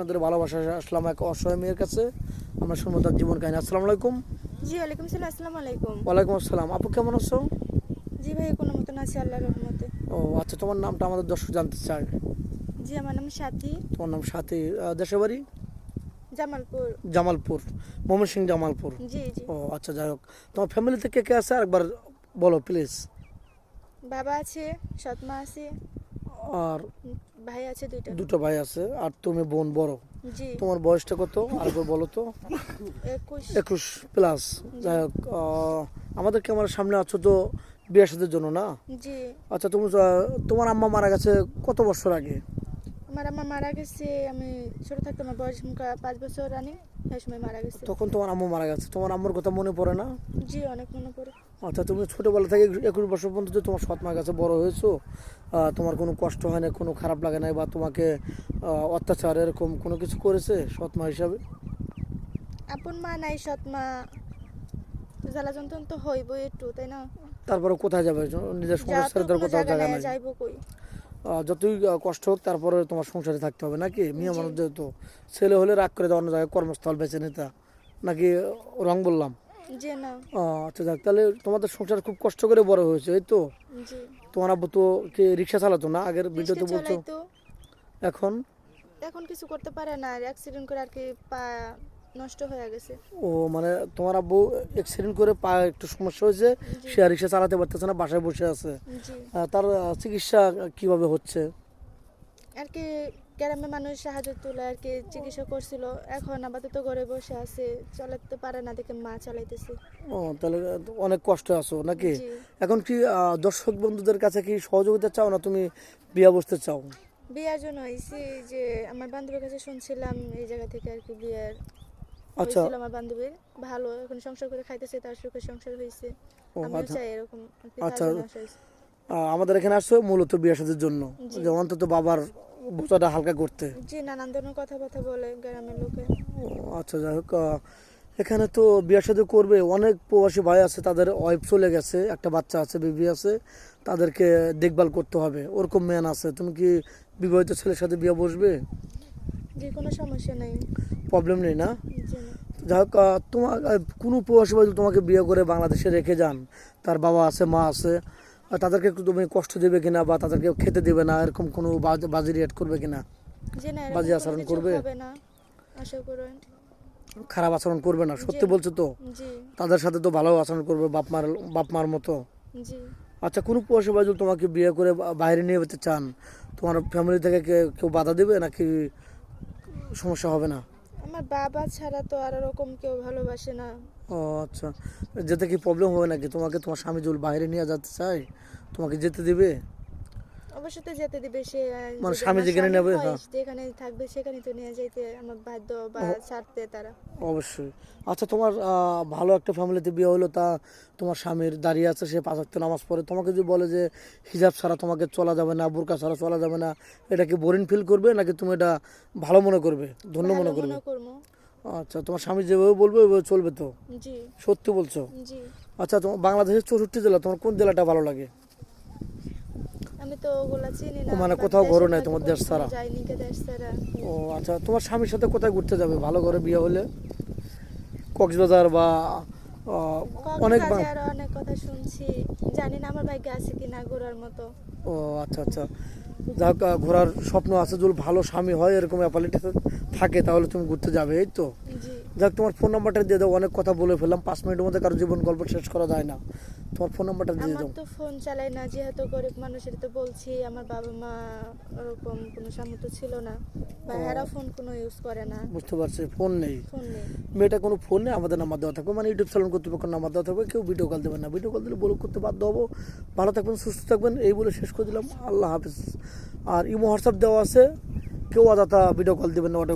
আপনাদের ভালোবাসা আসলাম এক অসহায় মেয়ের কাছে। আমরা শুনবো তার জীবন কাহিনী। আসসালামু আলাইকুম। জি ওয়ালাইকুম সালাম। আসসালামু আলাইকুম। ওয়ালাইকুম আসসালাম। আপু কেমন আছো? জি ভাই, কোনো মতন আছি আল্লাহর রহমতে। ও আচ্ছা, তোমার নামটা আমাদের দর্শক জানতে চায়। জি আমার নাম সাথী। তোমার নাম সাথী। দেশের বাড়ি? জামালপুর। জামালপুর, ময়মনসিংহ জামালপুর। জি জি। ও আচ্ছা, যাই হোক, তোমার ফ্যামিলিতে কে কে আছে একবার বলো প্লিজ। বাবা আছে, সৎমা আছে, আর ভাই আছে দুইটা। দুটো ভাই আছে, আর তুমি বোন বড়। জি তোমার বয়সটা কত আরেকবার বলো তো। 21। 21 প্লাস। যাই হোক, আমাদের ক্যামেরার সামনে আছো তো বিয়ে শাদীর জন্য না? জি। আচ্ছা, তুমি তোমার আম্মা মারা গেছে কত বছর আগে? আমার আম্মা মারা গেছে, আমি ছোট থাকতে, আমার বয়স 5 বছর রানি, সেই সময় মারা গেছে। তখন তোমার আম্মু মারা গেছে, তোমার আম্মুর কথা মনে পড়ে না? জি অনেক মনে পড়ে। আচ্ছা, তুমি ছোটোবেলা থেকে 21 বছর পর্যন্ত যে তোমার সৎ মার কাছে বড় হয়েছো, তোমার কোনো কষ্ট হয় না, কোনো খারাপ লাগে না, বা তোমাকে অত্যাচার এরকম কোনো কিছু করেছে সৎ মা হিসাবে? আপন মা নাই, সৎমা জ্বালা যন্ত্রণ তো হইবই একটু, তাই না? তারপরে কোথায় যাবে? নিজের যা সংসার তো ছেড়ে দেওয়ার কোনো কোথাও জায়গা জায়গা নাই, নাই। যাইবো কই? যতই কষ্ট হোক তারপরে তোমার সংসারে থাকতে হবে নাকি? মেয়ে জি। মানুষ যেহেতু, ছেলে হলে রাগ করে দেওয়া, অন্য জায়গায় কর্মস্থল বেছে নিতা নাকি? রং বললাম? জি না। আচ্ছা, যাক, তাহলে তোমাদের সংসার খুব কষ্ট করে বড় হয়েছে, এই তো? জি। তোমার আব্বু তো কি রিক্সা চালাতো না আগের ভিডিওতে রিক্সা বলছো? চালাইতো, এখন? এখন কিছু করতে পারে না, অ্যাক্সিডেন্ট করে আর কি পা নষ্ট হয়ে গেছে। ও মানে তোমার আব্বু অ্যাক্সিডেন্ট করে পা একটু সমস্যা হয়েছে, জি সে আর রিক্সা চালাতে পারতেছে না, বাসায় বসে আছে। জি। তার চিকিৎসা কিভাবে হচ্ছে? আর কি গ্রামে মানুষ সাহায্য তুলে আর কি চিকিৎসা করছিল, এখন আপাতত ঘরে বসে আছে, চালাতে পারে না দেখে মা চালাইতেছে। ও তাহলে অনেক কষ্ট আছো নাকি? জি। এখন কি দর্শক বন্ধুদের কাছে কি সহযোগিতা চাও, না তুমি বিয়ে বসতে চাও? বিয়ার জন্য হয়েছি, যে আমার বান্ধবীর কাছে শুনছিলাম এই জায়গা থেকে আর কি বিয়ের আচ্ছা। হয়েছিল আমার বান্ধবীর, ভালো এখন সংসার করে খাইতেছে, তার সুখে সংসার হয়েছে। ও আমিও আচ্ছা। চাই এরকম আর কি, তার আচ্ছা, জন্য আসা হয়েছে। আমাদের এখানে আসছো মূলত বিয়ে শাদীর জন্য, জি। যে অন্তত বাবার বোঝাটা হালকা করতে। জি নানান ধরনের কথাবার্তা বলে গ্রামের লোকে। ও আচ্ছা, যাই হোক, এখানে তো বিয়ে শাদী করবে অনেক প্রবাসী ভাই আছে, তাদের ওয়াইফ চলে গেছে, একটা বাচ্চা আছে, বেবি আছে, তাদেরকে দেখভাল করতে হবে, ওরকম ম্যান আছে। তুমি কি বিবাহিত ছেলের সাথে বিয়ে বসবে? যে কোনো সমস্যা নাই। প্রবলেম নেই না? জি না। যাই হোক, তোমার কোনো প্রবাসী ভাই যদি তোমাকে বিয়ে করে বাংলাদেশে রেখে যান, তার বাবা আছে, মা আছে, তাদেরকে একটু তুমি কষ্ট দেবে কিনা, বা তাদেরকে খেতে দেবে না, এরকম কোনো বাজে রিয়েক্ট করবে কিনা? যে না, এরকম বাজে কোনো আচরণ কিছু করবে? হবে না, আশা করেন। খারাপ আচরণ করবে না, সত্যি জি বলছো তো? জি তাদের সাথে তো ভালো আচরণ করবে, বাপ মার মতো। জি। আচ্ছা, কোনো প্রবাসী ভাই যদি তোমাকে বিয়ে করে বাইরে নিয়ে যেতে চান, তোমার ফ্যামিলি থেকে কেউ বাধা দেবে নাকি সমস্যা হবে না? আমার বাবা ছাড়া তো আর ওরকম কেউ ভালোবাসে না। ও আচ্ছা, যেতে কি প্রবলেম হবে নাকি? তোমাকে তোমার স্বামী যদি বাইরে নিয়ে যেতে চায়, তোমাকে যেতে দিবে? অবশ্যই তো যেতে দিবে সে, মানে যদি স্বামী আমার যেখানে স্বামী নেবে, হয় হ্যাঁ। যেখানে থাকবে সেখানে তো নিয়ে যাইতে আমার বাধ্য, বা ছাড়তে তারা। অবশ্যই। আচ্ছা, তোমার ভালো একটা ফ্যামিলিতে বিয়ে হলো, তা তোমার স্বামীর দাঁড়িয়ে আছে, সে 5 ওয়াক্ত নামাজ পড়ে, তোমাকে যদি বলে যে হিজাব ছাড়া তোমাকে চলা যাবে না, বোরকা ছাড়া চলা যাবে না, এটা কি বোরিং ফিল করবে নাকি তুমি এটা ভালো মনে করবে, ধন্য ভালো মনে করবে? মনে করবো। আচ্ছা, তোমার স্বামী যেভাবে বলবে ওইভাবে চলবে তো? জি সত্যি বলছো? জি। আচ্ছা, তোমার বাংলাদেশের 64 জেলা, তোমার কোন জেলাটা ভালো লাগে? আমি তো ওগুলা চিনি ও না, মানে বাট কোথাও ঘোরো দেশের নাই বাইরে তোমার দেশ কখনো ছাড়া? যাইনি কে দেশ ছাড়া। ও আচ্ছা, তোমার স্বামীর সাথে কোথায় ঘুরতে যাবে ভালো করে বিয়ে হলে? কক্সবাজার বা অনেক কক্সবাজার অনেক কথা শুনছি, জানি না আমার ভাগ্যে আছে কিনা ঘোরার মতো। ও আচ্ছা আচ্ছা, যাক, ঘোরার স্বপ্ন আছে, যদি ভালো স্বামী হয়, এরকম অ্যাপালিটি থাকে, তাহলে তুমি ঘুরতে যাবে, এই তো? জি। যাক, তোমার ফোন নাম্বারটা দিয়ে দাও, অনেক কথা বলে ফেললাম, 5 মিনিটের মধ্যে কারো জীবন গল্প শেষ করা যায় না। তোমার ফোন নাম্বারটা দিয়ে আমার দাও। তো ফোন চালাই না, যেহেতু গরিব মানুষের, তো বলছি আমার বাবা মা ওরকম কোনো সামর্থ্য ছিল না, বা এরা ফোন কোনো ইউজ করে না, বুঝতে পারছি, ফোন নেই। ফোন নেই। মেয়েটা কোনো ফোন নেই, আমাদের নাম্বার দেওয়া থাকবে, মানে ইউটিউব চ্যানেল কর্তৃপক্ষের নাম্বার দেওয়া থাকবে, কেউ ভিডিও কল দেবেন না, ভিডিও কল দিলে ব্লক করতে বাধ্য হবো। ভালো থাকবেন, সুস্থ থাকবেন, এই বলে শেষ করে দিলাম। আল্লাহ হাফিজ। আর ইমো হোয়াটসঅ্যাপ দেওয়া আছে, কেউ আদাতা ভিডিও কল দেবেন না, ওটা